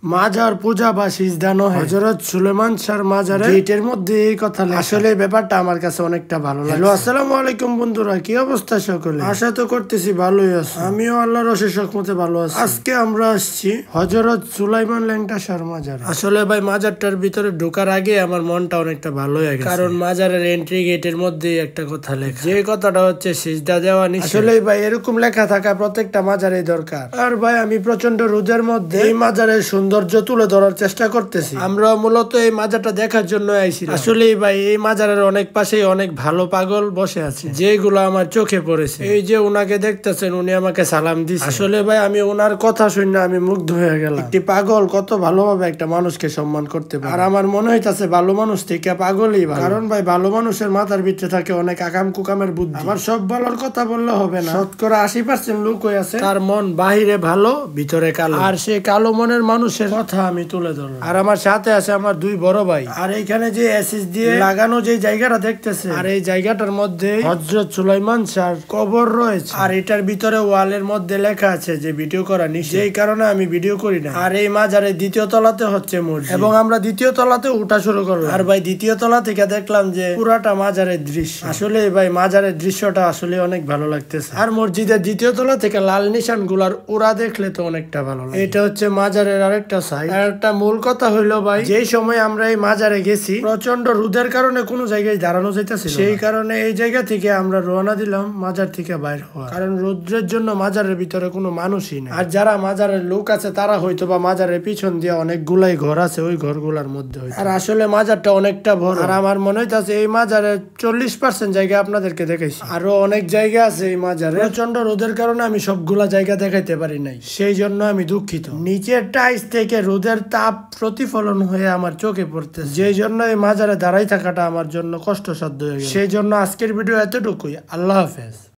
মাজার পূজা বা সিজদা নয়, হযরত সুলেমান শাহর মাজারে গেটের মধ্যে এই কথা লেখা। আসলে এই ব্যাপারটা আমার কাছে অনেকটা ভালো লাগে। হ্যালো, আসসালামু আলাইকুম বন্ধুরা, কি অবস্থা সকলে? আশা তো করতেছি ভালোই আছো। আমিও আল্লাহর অশেষ রহমতে ভালো আছি। আজকে আমরা আসছি হযরত সুলাইমান ল্যাংটা শাহর মাজার। আসলে ভাই মাজারটার ভিতরে ঢোকার আগে আমার মনটা অনেকটা ভালো হয়ে গেছে, কারণ মাজারের এন্ট্রি গেটের মধ্যে একটা কথা লেখা, যে কথাটা হচ্ছে সিজদা দেওয়া নিষেধ। আসলে ভাই এরকম লেখা থাকা প্রত্যেকটা মাজারে দরকার। আর ভাই আমি প্রচন্ড রোদের মধ্যে এই মাজারের সৌন্দর্য তুলে ধরার চেষ্টা করতেছি। আমরা মূলত এই মাজারটা দেখার জন্য আইছি। আসলে ভাই এই মাজারের অনেক পাশে অনেক ভালো পাগল বসে আছে, যেগুলো আমার চোখে পড়েছে। এই যে উনাকে দেখতেছেন, উনি আমাকে সালাম দিচ্ছে। আসলে ভাই আমি ওনার কথা শুনে আমি মুগ্ধ হয়ে গেলাম। একটি পাগল কত ভালোভাবে একটা মানুষকে সম্মান করতে পারে। আর আমার মনে হইতাছে ভালো মানুষ থেকে পাগলই ভালো, কারণ ভাই ভালো মানুষের মাথার ভিতরে থাকে অনেক আকাম কুকামের বুদ্ধি। আবার সব ভালোর কথা বললে হবে না, শতকরা 80% লোক হয়ে আছে তার মন বাহিরে ভালো ভিতরে কালো, আর সে কালো মনের মানুষের কথা আমি তুলে ধরলাম। আর আমার সাথে আছে আমার দুই বড় ভাই। আর এইখানে যে এসএস দিয়ে লাগানো যে জায়গাটা দেখতেছে, আর এই জায়গাটার মধ্যে হযরত সুলাইমান শাহর কবর রয়েছে। আর এটার ভিতরে ওয়ালের মধ্যে লেখা আছে যে ভিডিও করা নিষেধ, এই কারণে আমি ভিডিও করি না। আর এই মাজারের দ্বিতীয় তলাতে হচ্ছে মসজিদ, এবং আমরা দ্বিতীয় তলাতে উঠা শুরু করলাম। আর ভাই দ্বিতীয় তলা থেকে দেখলাম যে পুরাটা মাজারের দৃশ্য। আসলে ভাই মাজারের দৃশ্যটা আসলে অনেক ভালো লাগতেছে। আর মসজিদের দ্বিতীয় তলা থেকে লাল নিশান গুলার ওরা দেখলে তো অনেকটা ভালো লাগে। এটা হচ্ছে মাজারের আরেকটা সাইড। আর একটা মূল কথা হইলো ভাই, যেই সময় আমরা এই মাজারে গেছি প্রচন্ড রোদের কারণে কোনো জায়গায় দাঁড়ানো যাইতেছিল, সেই কারণে এই জায়গা থেকে আমরা রওনা দিলাম মাজার থেকে বাইর হওয়া, কারণ রোদ্রের জন্য মাজারের ভিতরে কোনো মানুষই নেই। আর যারা মাজারের লোক আছে তারা হয়তো বা মাজারের পিছন দিয়ে অনেকগুলাই ঘর আছে, ওই ঘরগুলার মধ্যে। আর আসলে মাজারটা অনেকটা বড়। আর আমার মনে হইতাছে এই মাজারে 40% জায়গা আপনাদেরকে দেখাইছি, আরো অনেক জায়গা আছে এই মাজারে। প্রচন্ড রোদের কারণে আমি সবগুলা জায়গা দেখাইতে পারি নাই, সেই জন্য আমি দুঃখিত। নিচের টাইস থেকে রোদের তাপ প্রতিফলন হয়ে আমার চোখে পড়তে, যেই জন্য এই মাজারে দাঁড়াই থাকাটা আমার জন্য কষ্টসাধ্য হয়ে গেল। সেই জন্য আজকের ভিডিও এতটুকুই। আল্লাহ হাফেজ।